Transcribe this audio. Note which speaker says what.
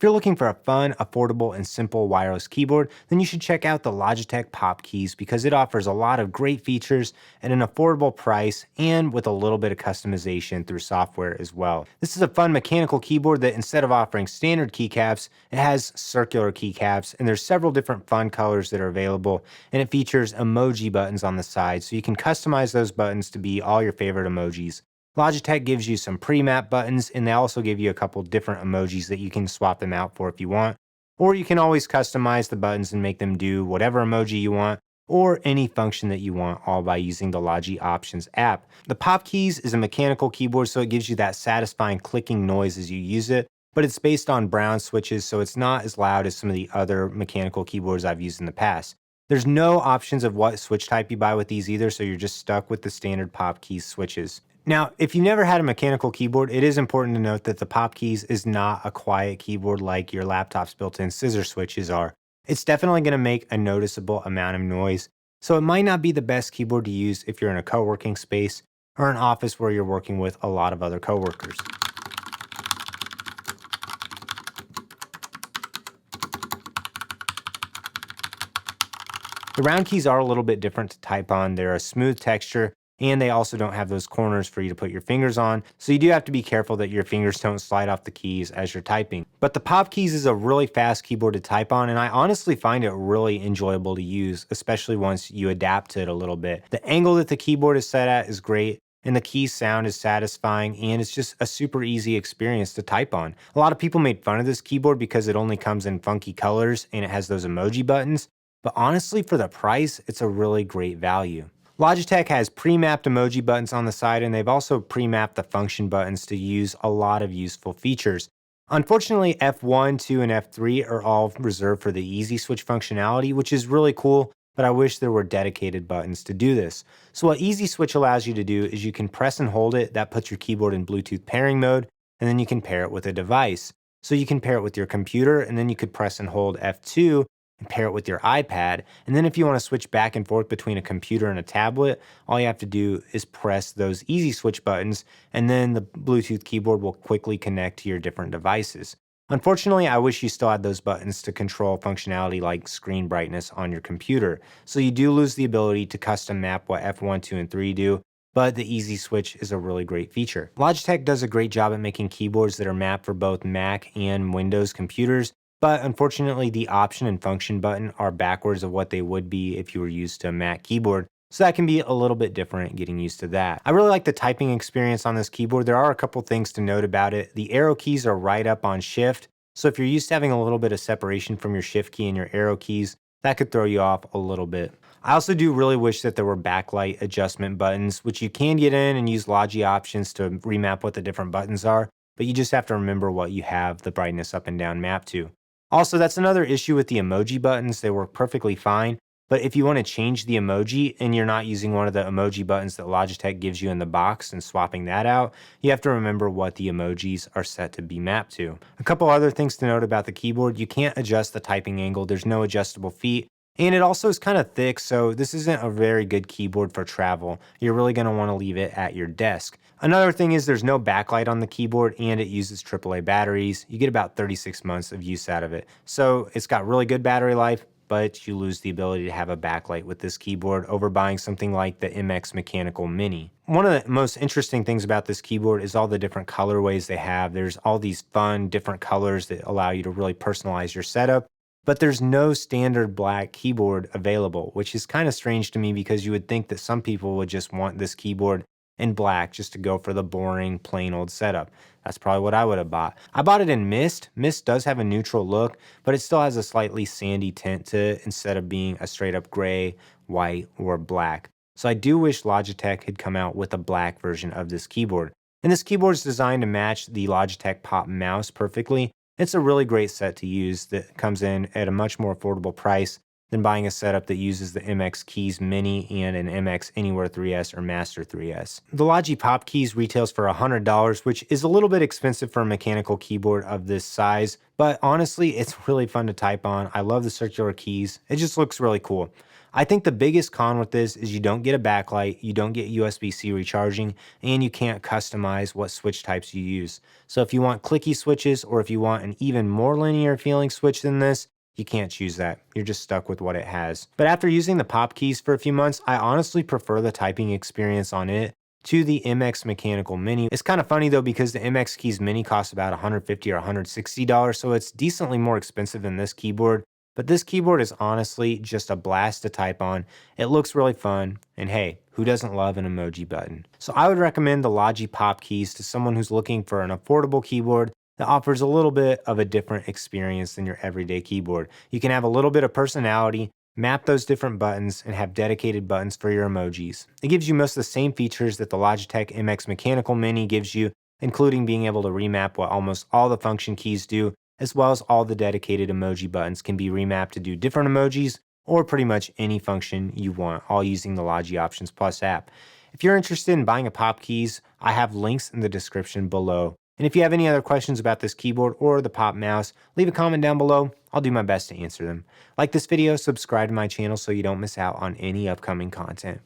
Speaker 1: If you're looking for a fun, affordable, and simple wireless keyboard, then you should check out the Logitech Pop Keys because it offers a lot of great features at an affordable price and with a little bit of customization through software as well. This is a fun mechanical keyboard that instead of offering standard keycaps, it has circular keycaps, and there's several different fun colors that are available, and it features emoji buttons on the side, so you can customize those buttons to be all your favorite emojis. Logitech gives you some pre-map buttons, and they also give you a couple different emojis that you can swap them out for if you want. Or you can always customize the buttons and make them do whatever emoji you want or any function that you want, all by using the Logi Options app. The Pop Keys is a mechanical keyboard, so it gives you that satisfying clicking noise as you use it, but it's based on brown switches, so it's not as loud as some of the other mechanical keyboards I've used in the past. There's no options of what switch type you buy with these either, so you're just stuck with the standard Pop Keys switches. Now, if you've never had a mechanical keyboard, it is important to note that the Pop Keys is not a quiet keyboard like your laptop's built-in scissor switches are. It's definitely going to make a noticeable amount of noise, so it might not be the best keyboard to use if you're in a co-working space or an office where you're working with a lot of other coworkers. The round keys are a little bit different to type on. They're a smooth texture, and they also don't have those corners for you to put your fingers on, so you do have to be careful that your fingers don't slide off the keys as you're typing. But the Pop Keys is a really fast keyboard to type on, and I honestly find it really enjoyable to use, especially once you adapt to it a little bit. The angle that the keyboard is set at is great, and the key sound is satisfying, and it's just a super easy experience to type on. A lot of people made fun of this keyboard because it only comes in funky colors and it has those emoji buttons, but honestly, for the price, it's a really great value. Logitech has pre-mapped emoji buttons on the side, and they've also pre-mapped the function buttons to use a lot of useful features. Unfortunately, F1, 2, and F3 are all reserved for the easy switch functionality, which is really cool, but I wish there were dedicated buttons to do this. So what easy switch allows you to do is you can press and hold it. That puts your keyboard in Bluetooth pairing mode, and then you can pair it with a device. So you can pair it with your computer, and then you could press and hold F2 and pair it with your iPad. And then if you want to switch back and forth between a computer and a tablet, all you have to do is press those easy switch buttons, and then the Bluetooth keyboard will quickly connect to your different devices. Unfortunately, I wish you still had those buttons to control functionality like screen brightness on your computer. So you do lose the ability to custom map what F1, 2, and 3 do, but the easy switch is a really great feature. Logitech does a great job at making keyboards that are mapped for both Mac and Windows computers, but unfortunately, the option and function button are backwards of what they would be if you were used to a Mac keyboard. So that can be a little bit different getting used to that. I really like the typing experience on this keyboard. There are a couple things to note about it. The arrow keys are right up on shift. So if you're used to having a little bit of separation from your shift key and your arrow keys, that could throw you off a little bit. I also do really wish that there were backlight adjustment buttons, which you can get in and use Logi options to remap what the different buttons are, but you just have to remember what you have the brightness up and down map to. Also, that's another issue with the emoji buttons. They work perfectly fine, but if you want to change the emoji and you're not using one of the emoji buttons that Logitech gives you in the box and swapping that out, you have to remember what the emojis are set to be mapped to. A couple other things to note about the keyboard: you can't adjust the typing angle. There's no adjustable feet. And it also is kind of thick, so this isn't a very good keyboard for travel. You're really going to want to leave it at your desk. Another thing is there's no backlight on the keyboard, and it uses AAA batteries. You get about 36 months of use out of it. So it's got really good battery life, but you lose the ability to have a backlight with this keyboard over buying something like the MX Mechanical Mini. One of the most interesting things about this keyboard is all the different colorways they have. There's all these fun different colors that allow you to really personalize your setup. But there's no standard black keyboard available, which is kind of strange to me because you would think that some people would just want this keyboard in black just to go for the boring, plain old setup. That's probably what I would have bought. I bought it in Mist. Mist does have a neutral look, but it still has a slightly sandy tint to it instead of being a straight up gray, white, or black. So I do wish Logitech had come out with a black version of this keyboard. And this keyboard is designed to match the Logitech Pop mouse perfectly. It's a really great set to use that comes in at a much more affordable price than buying a setup that uses the MX Keys Mini and an MX Anywhere 3S or Master 3S. The Logi Pop Keys retails for $100, which is a little bit expensive for a mechanical keyboard of this size, but honestly, it's really fun to type on. I love the circular keys. It just looks really cool. I think the biggest con with this is you don't get a backlight, you don't get USB-C recharging, and you can't customize what switch types you use. So if you want clicky switches or if you want an even more linear feeling switch than this, you can't choose that. You're just stuck with what it has. But after using the Pop Keys for a few months, I honestly prefer the typing experience on it to the MX Mechanical Mini. It's kind of funny though because the MX Keys Mini costs about $150 or $160, so it's decently more expensive than this keyboard. But this keyboard is honestly just a blast to type on. It looks really fun, and hey, who doesn't love an emoji button? So I would recommend the Logi Pop Keys to someone who's looking for an affordable keyboard that offers a little bit of a different experience than your everyday keyboard. You can have a little bit of personality, map those different buttons, and have dedicated buttons for your emojis. It gives you most of the same features that the Logitech MX Mechanical Mini gives you, including being able to remap what almost all the function keys do, as well as all the dedicated emoji buttons can be remapped to do different emojis or pretty much any function you want, all using the Logi Options Plus app. If you're interested in buying a Pop Keys, I have links in the description below. And if you have any other questions about this keyboard or the Pop mouse, leave a comment down below. I'll do my best to answer them. Like this video, subscribe to my channel so you don't miss out on any upcoming content.